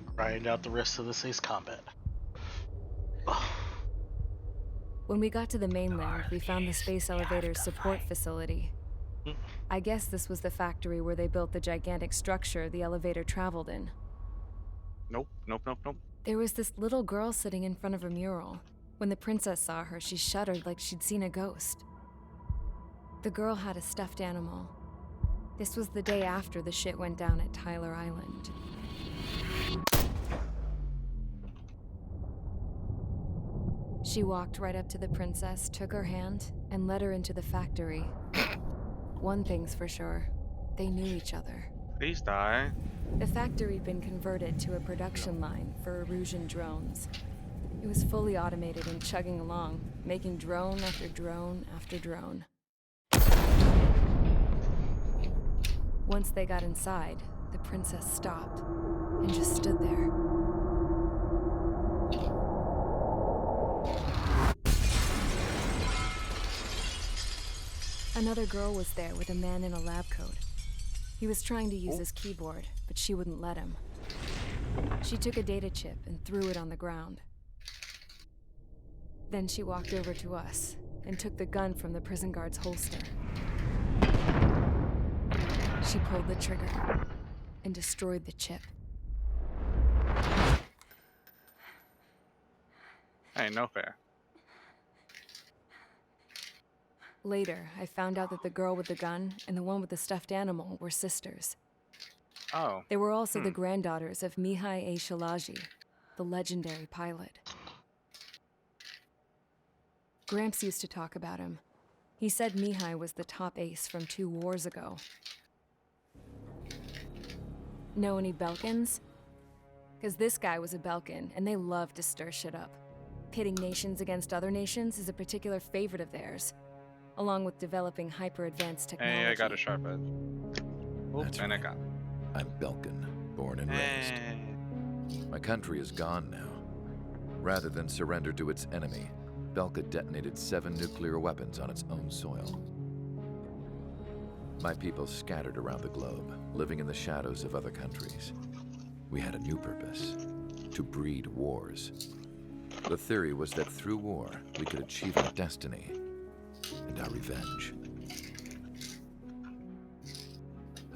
grind out the rest of this ace combat. When we got to the mainland, we found the space elevator's support facility. I guess this was the factory where they built the gigantic structure the elevator traveled in. Nope. There was this little girl sitting in front of a mural. When the princess saw her, she shuddered like she'd seen a ghost. The girl had a stuffed animal. This was the day after the shit went down at Tyler Island. She walked right up to the princess, took her hand, and led her into the factory. One thing's for sure, they knew each other. Please die. The factory had been converted to a production line for Erusian drones. It was fully automated and chugging along, making drone after drone after drone. Once they got inside, the princess stopped and just stood there. Another girl was there with a man in a lab coat. He was trying to use his keyboard, but she wouldn't let him. She took a data chip and threw it on the ground. Then she walked over to us and took the gun from the prison guard's holster. She pulled the trigger and destroyed the chip. Hey, no fair. Later, I found out that the girl with the gun and the one with the stuffed animal were sisters. Oh. They were also the granddaughters of Mihai A. Shalaji, the legendary pilot. Gramps used to talk about him. He said Mihai was the top ace from 2 wars ago. Know any Belkans? Because this guy was a Belkan, and they love to stir shit up. Pitting nations against other nations is a particular favorite of theirs, along with developing hyper-advanced technology. Hey, I got a sharp edge. Oops, That's and I right. got. I'm Belkan, born and raised. Hey. My country is gone now. Rather than surrender to its enemy, Belka detonated 7 nuclear weapons on its own soil. My people scattered around the globe, living in the shadows of other countries. We had a new purpose: to breed wars. The theory was that through war, we could achieve our destiny and our revenge.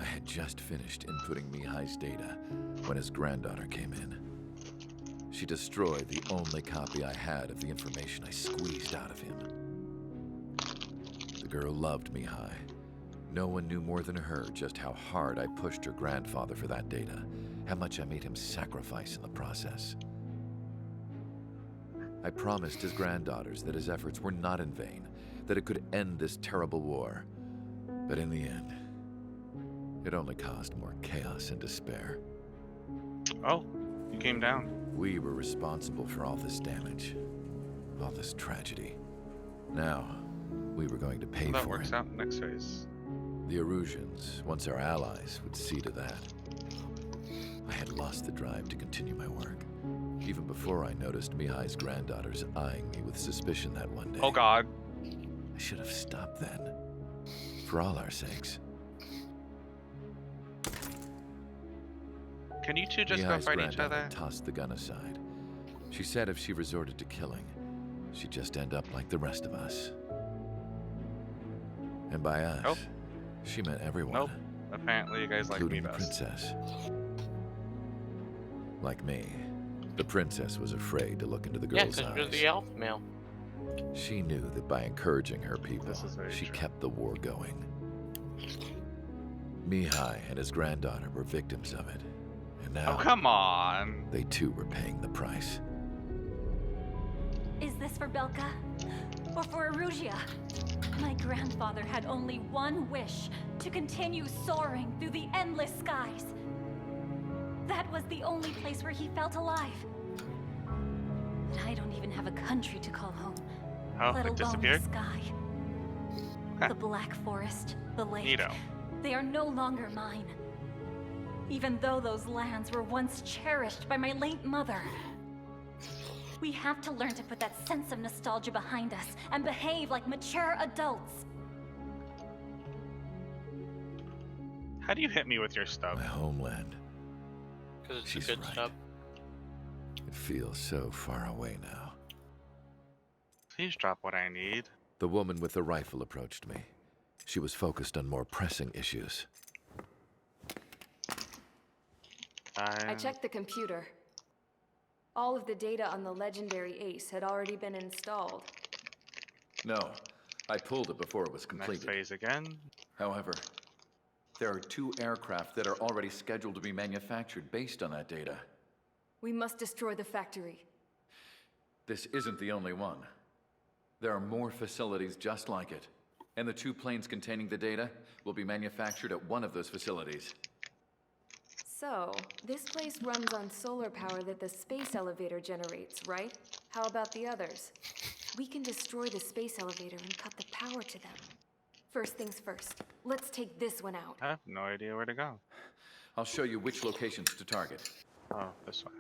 I had just finished inputting Mihai's data when his granddaughter came in. She destroyed the only copy I had of the information I squeezed out of him. The girl loved Mihai. No one knew more than her just how hard I pushed her grandfather for that data, how much I made him sacrifice in the process. I promised his granddaughters that his efforts were not in vain, that it could end this terrible war. But in the end, it only caused more chaos and despair. Oh, you came down. We were responsible for all this damage, all this tragedy. Now, we were going to pay Well, that for works it. out next phase. The Erusians, once our allies, would see to that. I had lost the drive to continue my work, even before I noticed Mihai's granddaughters eyeing me with suspicion that one day. Oh God. I should have stopped then, for all our sakes. Can you two just go Mihai's fight each granddaughter other? tossed the gun aside. She said if she resorted to killing, she'd just end up like the rest of us. And by us, Nope. she meant everyone. Nope. Apparently you guys like me Including the best. princess. Like me, the princess was afraid to look into the Yeah, girl's because eyes. you're the elf male. She knew that by encouraging her people, This is very she true. kept the war going. Mihai and his granddaughter were victims of it, and now Oh, come on. they too were paying the price. Is this for Belka? Or for Erusia? My grandfather had only one wish: to continue soaring through the endless skies. That was the only place where he felt alive. But I don't even have a country to call home, Oh, let it alone disappeared? the sky. The Black Forest, the lake, Neato. they are no longer mine. Even though those lands were once cherished by my late mother. We have to learn to put that sense of nostalgia behind us and behave like mature adults. How do you hit me with your stuff? My homeland. Because it's She's the good right. stuff. It feels so far away now. Please drop what I need. The woman with the rifle approached me. She was focused on more pressing issues. I checked the computer. All of the data on the legendary Ace had already been installed. No, I pulled it before it was Next completed. phase again. However, there are 2 aircraft that are already scheduled to be manufactured based on that data. We must destroy the factory. This isn't the only one. There are more facilities just like it. And the 2 planes containing the data will be manufactured at one of those facilities. So, this place runs on solar power that the space elevator generates, right? How about the others? We can destroy the space elevator and cut the power to them. First things first, let's take this one out. I have no idea where to go. I'll show you which locations to target. Oh, this way.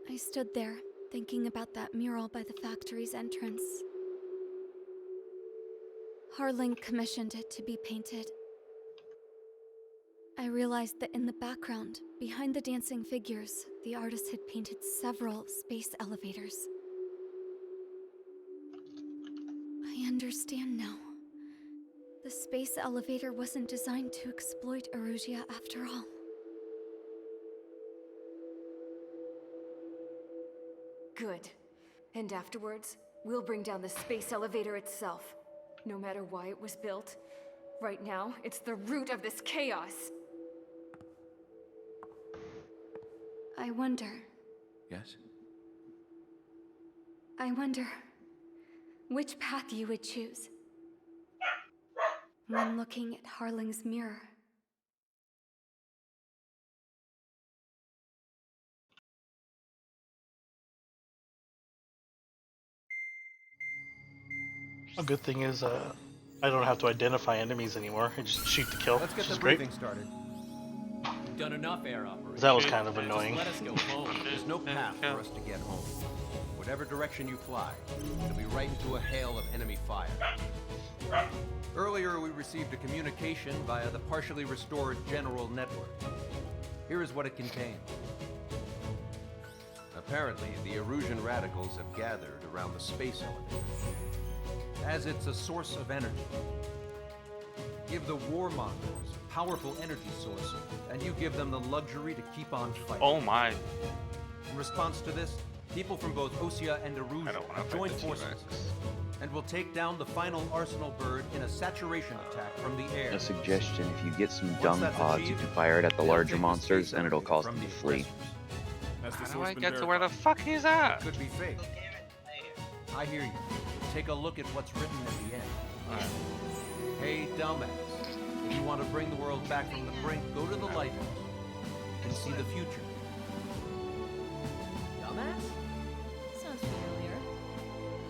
I stood there, thinking about that mural by the factory's entrance. Harling commissioned it to be painted. I realized that in the background, behind the dancing figures, the artist had painted several space elevators. I understand now. The space elevator wasn't designed to exploit Erusia after all. Good. And afterwards, we'll bring down the space elevator itself. No matter why it was built, right now, it's the root of this chaos. I wonder Yes? which path you would choose when looking at Harling's mirror. A good thing is, I don't have to identify enemies anymore. I just shoot to kill, Let's get which the is great. briefing started. We've done enough air operations. That was kind of Just annoying. let us go home. There's no path for us to get home. Whatever direction you fly, it'll be right into a hail of enemy fire. Earlier, we received a communication via the partially restored general network. Here is what it contained. Apparently, the Erusian radicals have gathered around the space elevator, as it's a source of energy. Give the warmongers a powerful energy source, and you give them the luxury to keep on fighting. Oh my. In response to this, people from both Osea and I Erusia don't want to join fight the forces T-Rex. and will take down the final Arsenal bird in a saturation attack from the air. A suggestion, if you get some Once dung that's pods, you achieved, can fire it at the they'll larger take the monsters space and it'll elevator cause from them to the flee. aggressors. How do I get to where the fuck he's at? It could be fake. I hear you. Take a look at what's written at the end. Alright. Hey, dumbass. If you want to bring the world back from the brink, go to the Lighthouse. You can see the future. Dumbass? Sounds familiar.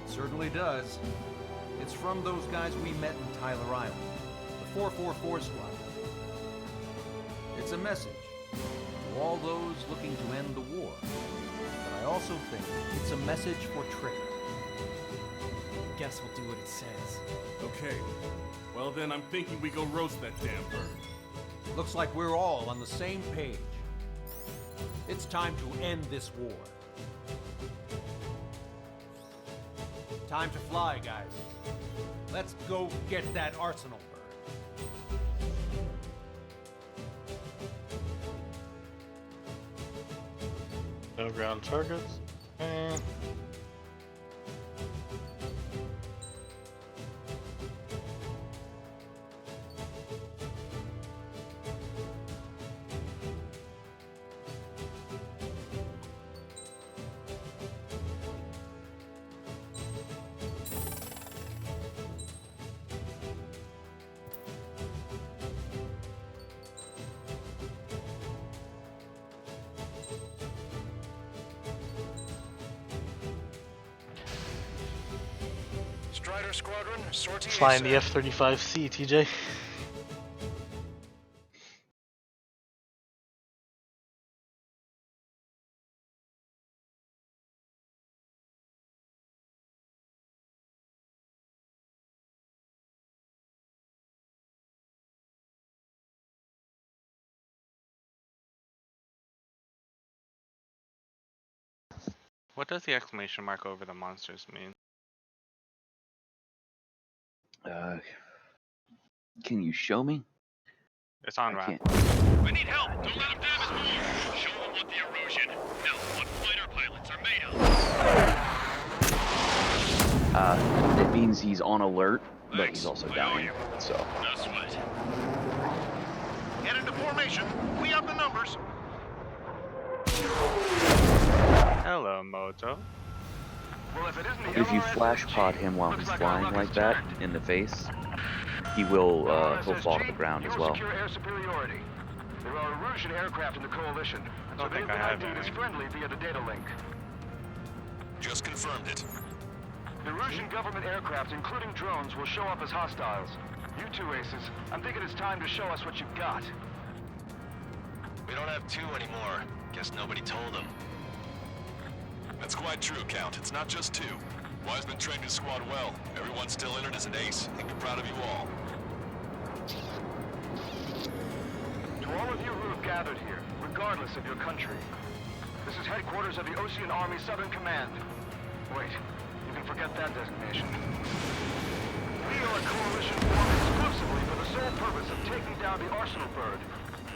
Certainly does. It's from those guys we met in Tyler Island, the 444 squad. It's a message to all those looking to end the war. But I also think it's a message for Trigger. Guess we'll do what it says. Okay. Well then, I'm thinking we go roast that damn bird. Looks like we're all on the same page. It's time to end this war. Time to fly, guys. Let's go get that Arsenal bird. No ground targets. Strider Squadron, sortie Flying the ASAP. F-35C, TJ. What does the exclamation mark over the monsters mean? Can you show me? It's on I wrap. can't. We need help! Don't let them damage more! Show them what the erosion, no, what fighter pilots are made of! It means he's on alert, but Thanks. he's also I owe dying, you. so. No sweat. Get into formation. We have the numbers. Hello, Moto. Well, if it isn't the If you LRSG, flash pod him while looks he's like our flying luck like has that turned. in the face, he'll fall to the ground you as will well. secure air superiority. There are Erusian aircraft in the coalition, I so don't they've think been I have acting as any. friendly via the data link. Just confirmed it. The Erusian government aircraft, including drones, will show up as hostiles. You two aces, I'm thinking it's time to show us what you've got. We don't have two anymore. Guess nobody told them. That's quite true, Count. It's not just two. Wiseman trained his squad well. Everyone's still entered as an ace. I think we're proud of you all. To all of you who have gathered here, regardless of your country, this is headquarters of the Ocean Army Southern Command. Wait, you can forget that designation. We are a coalition formed exclusively for the sole purpose of taking down the Arsenal Bird.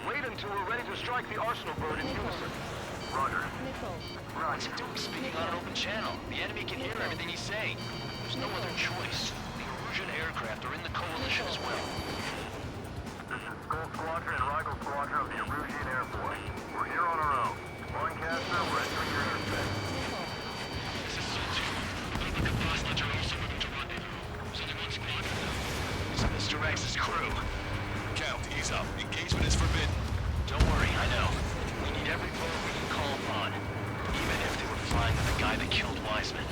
Wait until we're ready to strike the Arsenal Bird in unison. Roger. What's it doing speaking on an open channel? The enemy can hear everything he's saying. There's no other choice. The Erusian aircraft are in the coalition as well. This is Skull Squadron and Rigel Squadron of the Erusian Air Force. We're here on our own. Lancaster, we're entering your airspace. This is Sultan. I think the Bosnians are also moving to rendezvous. So they want squadron now. It's Mr. X's crew. Count, ease up. Engagement is forbidden. Don't worry, I know. We need every vote we can call upon. Even if they were flying with the guy that killed Wiseman.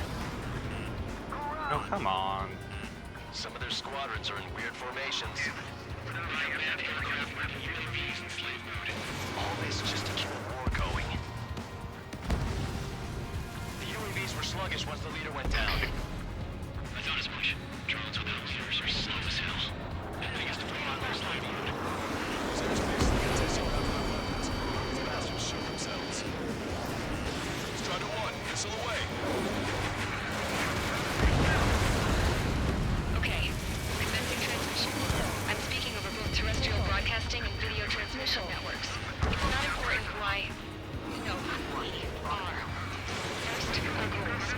Oh, come on. Some of their squadrons are in weird formations. All this just to keep the war going. The UAVs were sluggish once the leader went down. I thought as much. Drones without leaders are slow as hell. The biggest problem is lighting. Those airspace contesting other weapons. These bastards shoot themselves. Strider 1, missile away. Okay, commencing transmission. I'm speaking over both terrestrial broadcasting and video transmission networks. It's not important who no, who we are. First, our goals.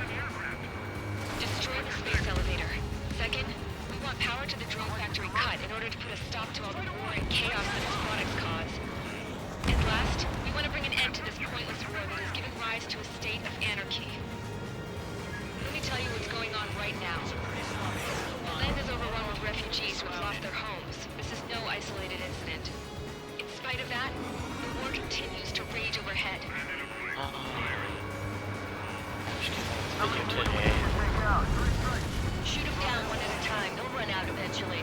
Destroy the space elevator. Second, we want power to the drone factory cut in order to put a stop to all the war and chaos that its products cause. And last, we want to bring an end to this pointless war that has given rise to a state of anarchy. Let me tell you what's going on right now. The land is overrun with refugees who have lost their homes. This is no isolated incident. In spite of that, the war continues to rage overhead. Shoot them down one at a time. They'll run out eventually.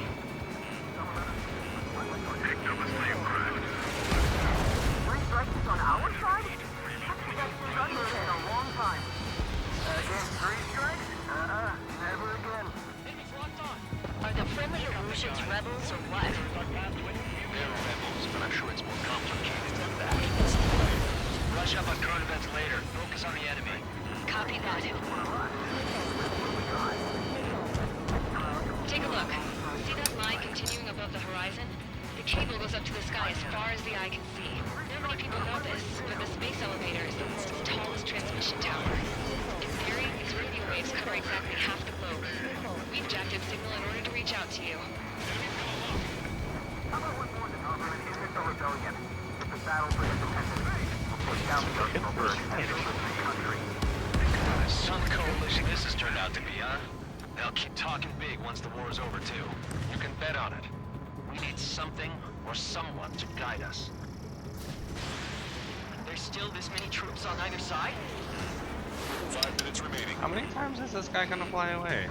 Three strikes on our side? That's been done in a long time. Again, three strikes? Never again. Are the primitive Russians rebels or what? They're rebels, but I'm sure it's more complicated than that. Rush up on current events later. Focus on the enemy. Copy that. Take a look. See that line continuing above the horizon? The cable goes up to the sky as far as the eye can see. Not many people know this, but the space elevator is the world's tallest transmission tower. In theory, its radio waves cover exactly half the globe. We've jacked its signal in order to reach out to you. Some coalition this has turned out to be, huh? They'll keep talking big once the war is over, too. You can bet on it. We need something or someone to guide us. There's still this many troops on either side? 5 minutes remaining. How many times is this guy gonna fly away?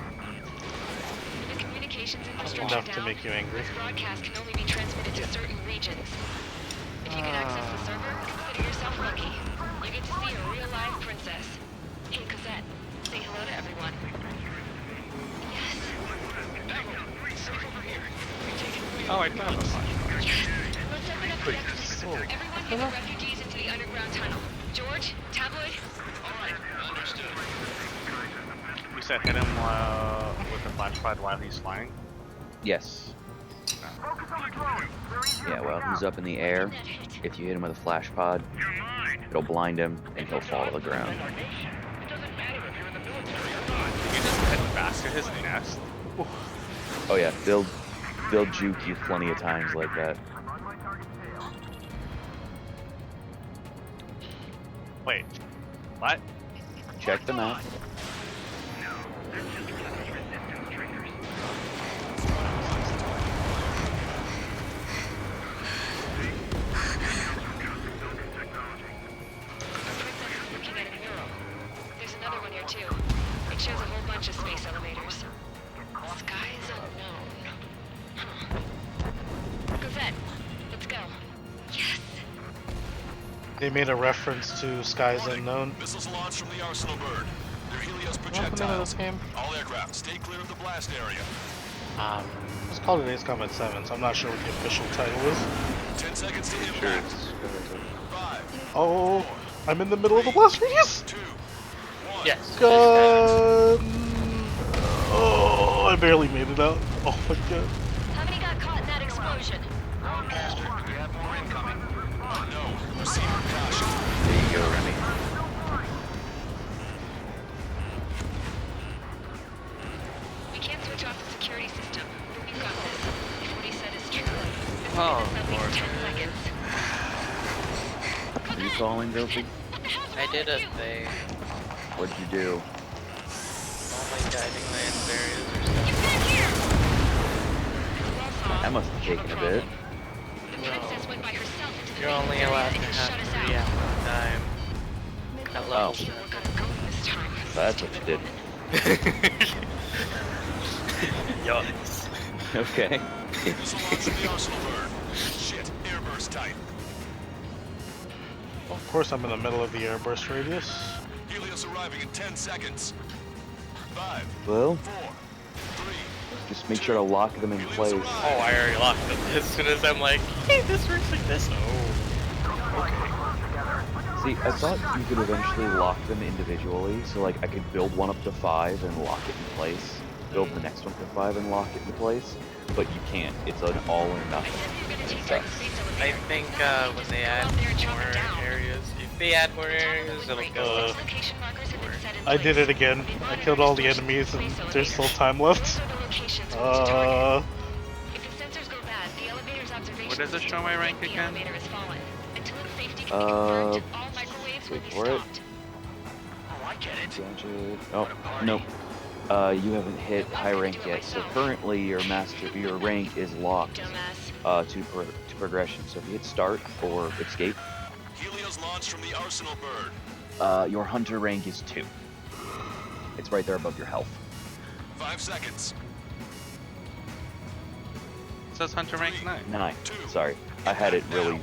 The communications infrastructure Enough to down. make you angry. This broadcast can only be transmitted to certain regions. If you can access the server, consider yourself lucky. You get to see a real live princess. Hey, Cosette, say hello to everyone. Yes. Safe over here. Oh, I do have a fly. Let's open up the exit. Everyone get the refugees into the underground tunnel. George? Tabloid? Alright, understood. You said hit him with the flashlight while he's flying? Yes. Yeah, well, he's up in the air. If you hit him with a flash pod, it'll blind him and he'll fall to the ground. You just head back to his nest. Oh yeah, they'll juke you plenty of times like that. Wait, what? Check the map. Looking at a mural. There's another one here too. It shows a whole bunch of space elevators. Skies unknown. Huh. Cosette, let's go. Yes. They made a reference to Skies Unknown. Missiles launched from the Arsenal bird. They're Helios What's the name of projectiles. this game? All aircraft, stay clear of the blast area. It's called Ace Combat 7, so I'm not sure what the official title is. 10 seconds to Sure, impact. it's 5, Oh, I'm in the middle of the blast radius! 2, 1. Yes. Gun! Oh, I barely made it out. Oh my god. How many got caught in that explosion? Lancaster, we have more incoming. No, proceed with caution. There you go, Remy. We can't switch off the security system, but we've got this. If what he said is true, this will Oh, give us at Lord. least 10 seconds. Are you calling, Dopey? I did a thing. What'd you do? All my diving land areas or something. That must have taken a bit. The princess went by herself into the You're main only area allowed to and have shut us 3 out. at one time. At level Oh. 7. We're gonna go this time. That's what you did. Yikes. Okay. Missile launched from the Arsenal bird. Shit, airburst type. Well, of course I'm in the middle of the airburst radius. Helios arriving in 10 seconds. 5, Well, 4, 3. just make sure to lock them in place. Oh, I already locked them. As soon as I'm like, hey, this works like this. Oh. See, I thought you could eventually lock them individually, so like I could build one up to 5 and lock it in place, build the next one to 5 and lock it in place, but you can't. It's an all or nothing. It sucks. I think when they add more areas, if they add more areas, it'll go. I did it again. I killed all the enemies and there's still time left. What does it show my rank again? Wait for it. Oh, I get it. Gadget. Oh, nope. You haven't hit high rank yet, so currently your rank is locked to progression. So if you hit start or escape, Helios launched from the Arsenal bird. your hunter rank is 2. It's right there above your health. 5 seconds. It says Hunter rank 9. 9. Sorry, I had it in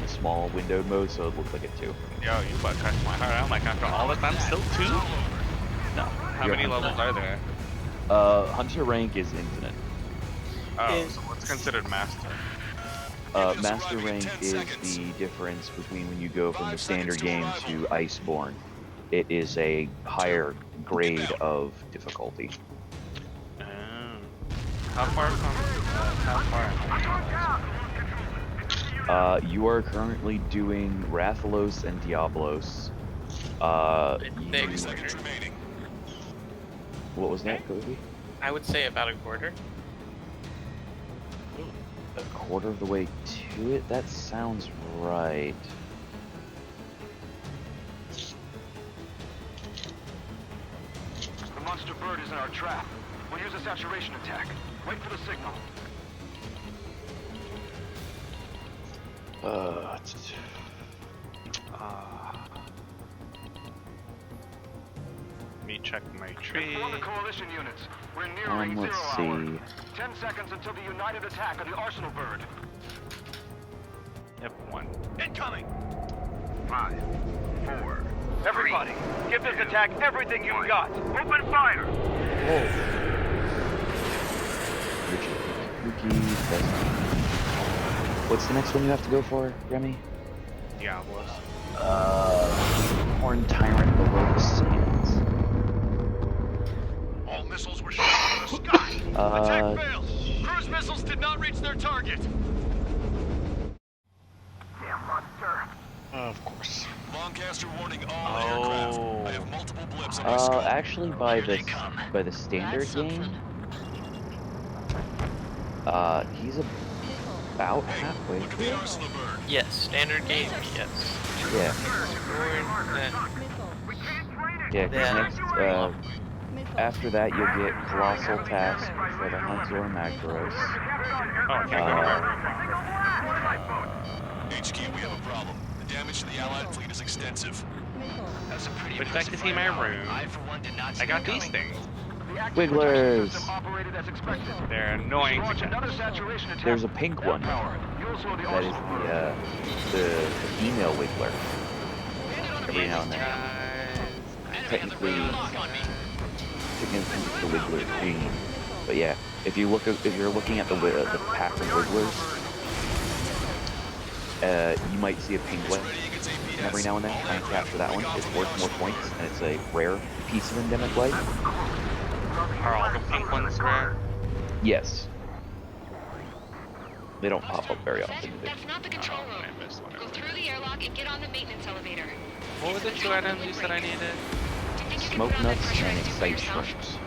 the small windowed mode, so it looked like a 2. Yo, you butt cracked my heart. I'm like, after all this, I'm still 2? No. How many levels are there? Hunter rank is infinite. Oh, so what's considered master? Master rank is the difference between when you go from the standard game to Iceborne. It is a higher grade of difficulty. How far am I? You are currently doing Rathalos and Diablos. 30 seconds remaining. What was that, Kobe? I would say about a quarter. A quarter of the way to it? That sounds right. The monster bird is in our trap. We'll use a saturation attack. Wait for the signal. Me check my tree. Inform the coalition units. We're nearing Let's 0 hour. see. 10 seconds until the united attack on the Arsenal bird. Yep, 1. Incoming! 5, 4. Everybody, give this attack everything you've got. Open fire! What's the next one you have to go for, Remy? Diablos? Horn Tyrant below the sands. All missiles were shot out of the sky. Attack failed. Cruise missiles did not reach their target. Of course. Lancaster warning all aircraft. I have multiple blips on my scope. Actually, by the standard game, he's about halfway through. Yes, standard game, yes. Yeah. Yeah, 'cause next, after that you'll get Colossal Task for the Hunter Magdaros. HQ, we have a problem. The damage to the Allied fleet is extensive. That's a pretty Would you like to see my room? I got these things. Wigglers! They're annoying to catch. There's a pink one. That is the female Wiggler. Every now and then. Technically the Wiggler is green. But yeah, if you're looking at the pack of Wigglers, you might see a penguin every now and then. Try and capture that one. It's worth more points, and it's a rare piece of endemic life. Are all the pink ones rare? Yes. They don't pop up very often. That's not the control room. Go through the airlock and get on the maintenance elevator. What were the 2 items you said I needed? Smoke nuts and excite shrimps.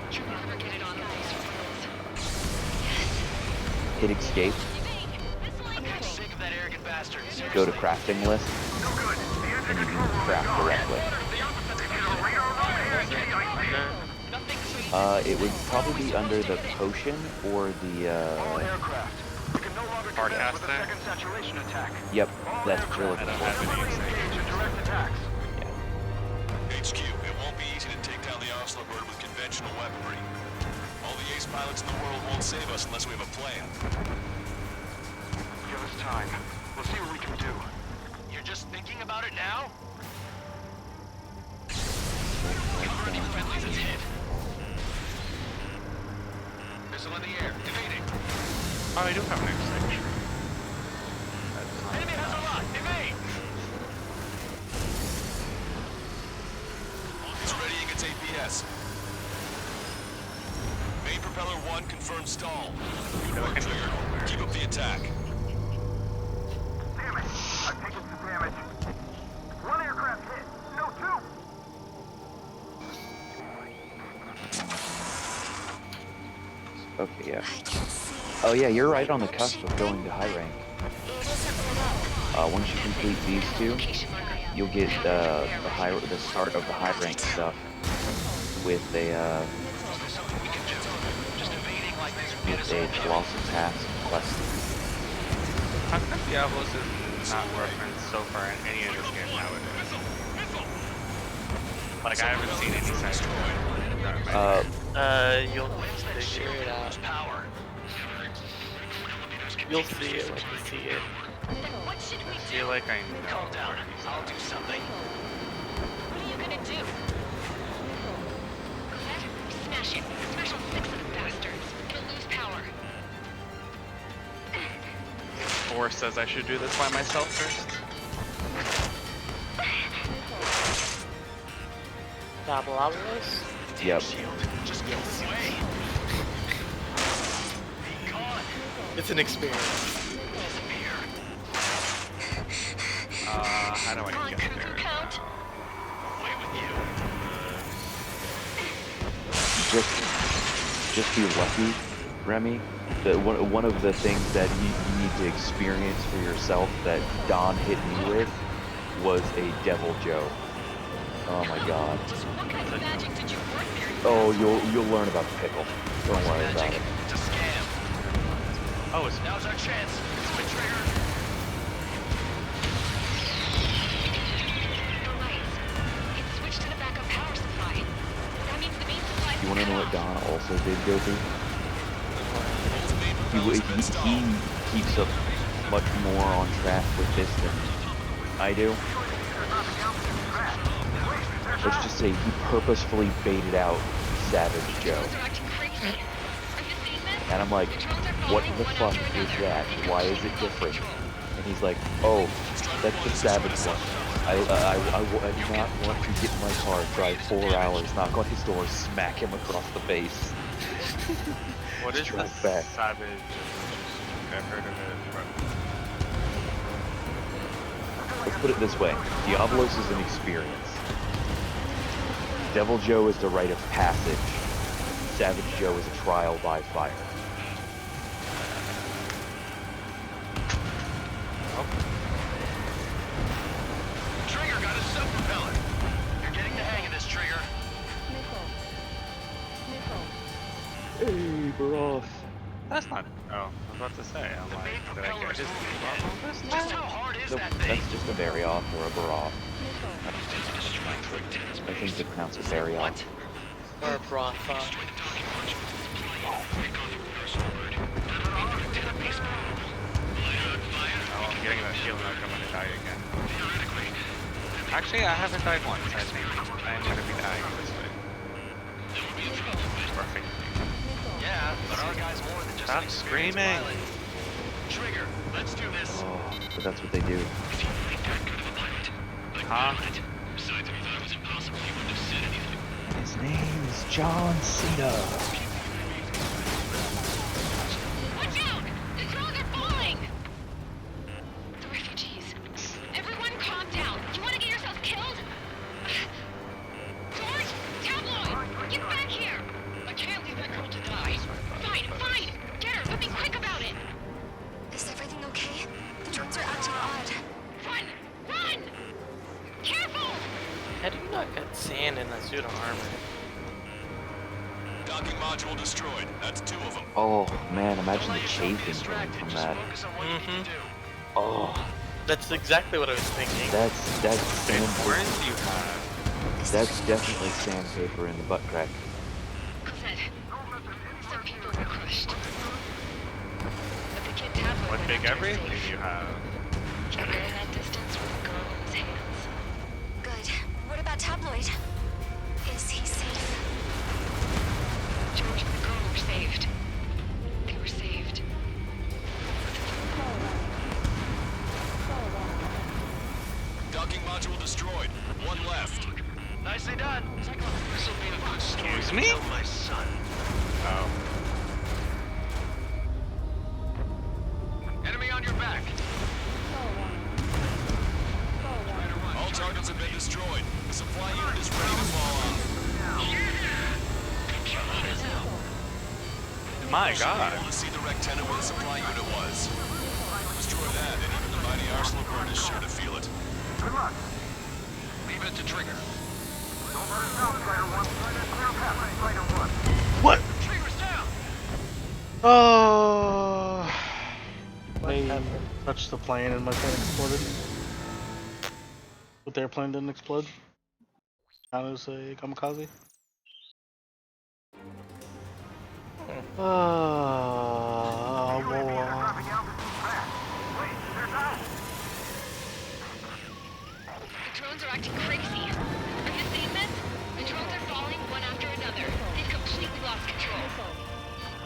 Hit escape. Go to crafting list, and you can craft directly. It would probably be under the potion or the Forecaster? Yep, that's what you're looking for. HQ, it won't be easy to take down the Oslo bird with conventional weaponry. All the ace pilots in the world won't save us unless we have a plan. Give us time. We'll see what we can do. You're just thinking about it now? Missile in the air. Evading. Oh, I do have an extension. Enemy has a lot. Evade. It's readying its APS. Main propeller 1 confirmed stall. Good work, Trigger. Keep up the attack. Damn it! I've taken some damage. 1 aircraft hit. No, 2. Okay, yeah. Oh yeah, you're right on the cusp of going to high rank. Once you complete these 2, you'll get the start of the high rank stuff with a colossal task quest. How come Diablos is not referenced so far in any of this game nowadays? Like, I haven't seen any signs of it. You'll figure it out. You'll see it when you see it. I feel like I know. Calm down. I'll do something. What are you gonna do? Go ahead. Smash it. Smash all 6 of the bastards. It'll lose power. Or says I should do this by myself first. Diablos? Yep. Just go away. Be gone. It's an experience. How do I get there? Away with you. Just be lucky, Remy. That one of the things that you need to experience for yourself that Don hit me with was a devil joke. Oh my god. What kind of magic did you work there? Oh, you'll learn about the pickle. Don't worry about it. It's a scam. Oh, it's Now's our chance. It's my trigger. The lights. It's switched to the backup power supply. That means the main supply. You want to know what Don also did go through? He keeps up much more on track with this than I do. Let's just say he purposefully baited out Savage Joe. And I'm like, what the fuck is that? Why is it different? And he's like, "Oh, that's the savage one. I do not want to get in my car, drive 4 hours, knock on his door, smack him across the face." What is Track this back. savage? I've heard of it, but Let's put it this way: Diablos is an experience. Devil Joe is the rite of passage. Savage Joe is a trial by fire. Trigger got a sub-propeller. You're getting the hang of this, Trigger. Hey, Baroth. that's not. Oh, I was about to say. I'm like, did I get his name off of this? Just how hard is Nope, that thing? that's just a Varioth or a Baroth. I think they pronounce it Varioth. Or a Brotha. Oh, I'm getting that feeling like I'm gonna die again. Actually, I haven't died once, I think. I'm gonna be dying this way. Perfect. Yeah, but our guy's more than just Stop an experienced screaming! pilot. Trigger, let's do this. Oh, but that's what they do. Huh? Besides, if you thought it was impossible, you wouldn't have said anything. His name is John Cena. Watch out! The drones are falling! The refugees. Everyone calm down. You want to get yourself killed? George! Tabloid! Get back here! I can't leave that girl to die. Fine, fine! Get her, but be quick about it! Is everything okay? The drones are acting odd. Run! Run! Careful! How do you not get sand in a suit of armor? Docking module destroyed. That's 2 of them. Oh man, imagine the chafing coming from that. Mm-hmm. Oh, That's exactly what I was thinking. that's Where sandpaper. do you have? That's definitely sandpaper in the butt crack. Cosette, some people were crushed. But the kid Tabloid What went big after his everything safe. you have? Kept her in that distance with a girl in his hands. Good. What about Tabloid? Is he safe? George and the girl were saved. They were saved. Docking module destroyed. 1 left. Nicely done. This'll be a good story Excuse to me? tell my son. Oh. Enemy on your back. All targets have been destroyed. The supply unit is ready to fall off. My You should be God. able to see the rectenna where the supply unit was. Destroy that, and even the mighty Arsenal bird is sure to feel it. Good luck. Leave it to Trigger. Don't let us down, Spider 1. Clear path for Spider 1. What? Trigger's down! Oh! I touched the plane and my plane exploded. But their plane didn't explode. I was a kamikaze. Oh, Dropping altitude fast. Wait, they're down. The drones are acting crazy. Are you seeing this? The drones are falling one after another. They've completely lost control.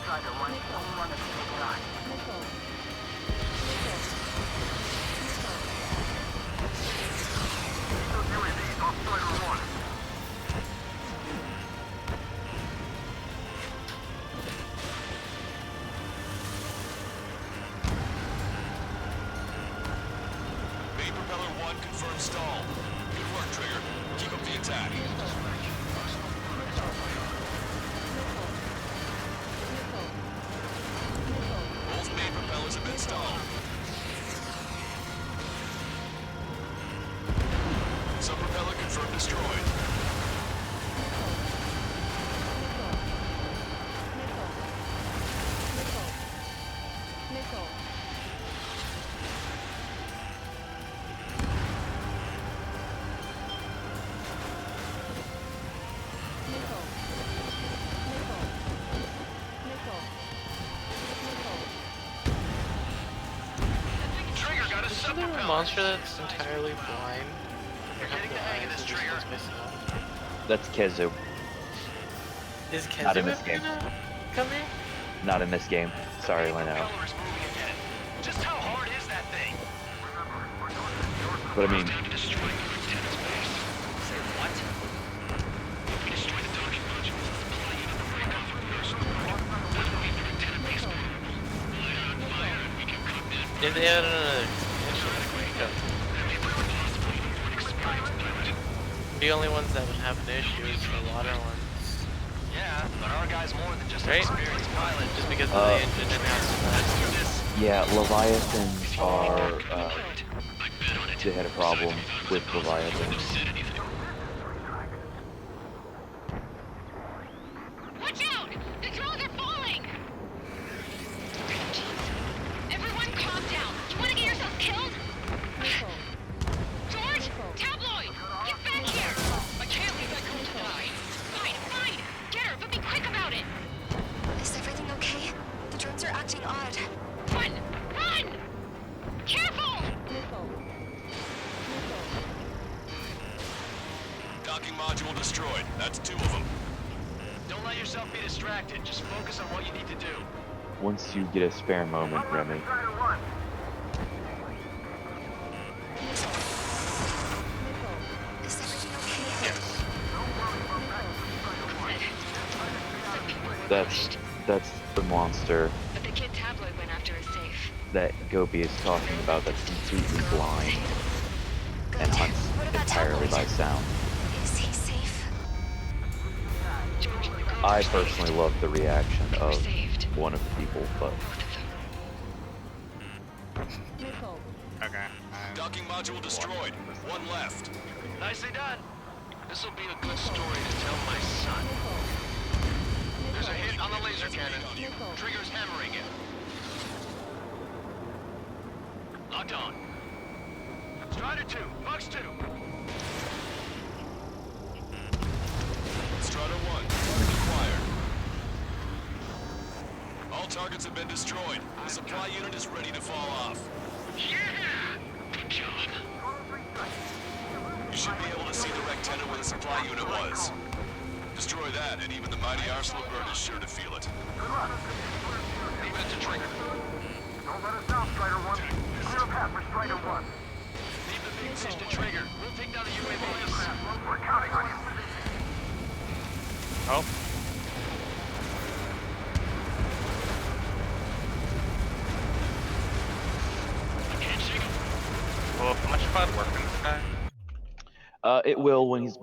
Spider 1, only one that's taken on. Those UAVs off Spider 1. Main propeller 1 confirmed stall. Good work, Trigger. Keep up the attack. Both main propellers have been stalled. Sub-propeller confirmed destroyed. Trigger got a Is there a sub-propeller. monster that's entirely blind? You're getting the hang of this, Trigger. That's Kezu. Is Kezu Not in this ever game. gonna come here? Not in this game. Sorry, Leno. Propeller is moving again. Just how hard is that thing? But I mean, If they had another the only ones that would have an issue is the water ones. Yeah, but our guy's more than just an Right? experienced pilot. Just because of the engine and how yeah, Leviathans are, they had a problem with Leviathans. Watch out! The drones are falling! Everyone calm down. You want to get yourself killed? George! Tabloid! Get back here! I can't leave that girl to die. Fine, fine! Get her, but be quick about it! Is everything okay? The drones are acting odd. Run! Run! Careful! Docking module destroyed. That's 2 of them. Don't let yourself be distracted. Just focus on what you need to do. Once you get a spare moment, Remy. Is everything okay? That's the monster But the kid Tabloid went after a safe. that Gobi is talking about that's completely blind and hunts entirely by sound. Is he safe? I personally love the reaction of one of the people, but Okay. Docking module destroyed. 1 left. Nicely done. This'll be a good story to tell my son. There's a hit on the laser cannon. Trigger's hammering it. Locked on. Strider 2, Fox 2. Strider 1, target acquired. All targets have been destroyed. The supply unit is ready to fall off. Yeah! Good job. You should be able to see the rectangle where the supply unit was. Destroy that, and even the mighty Arsenal bird is sure to feel it. Leave it to Trigger. Don't let us down, Strider 1. Clear a path for Strider 1. Leave the big fish to Trigger. We'll take down the UAVs. We're counting on you. Oh. Well, much fun working with this guy. it will when he's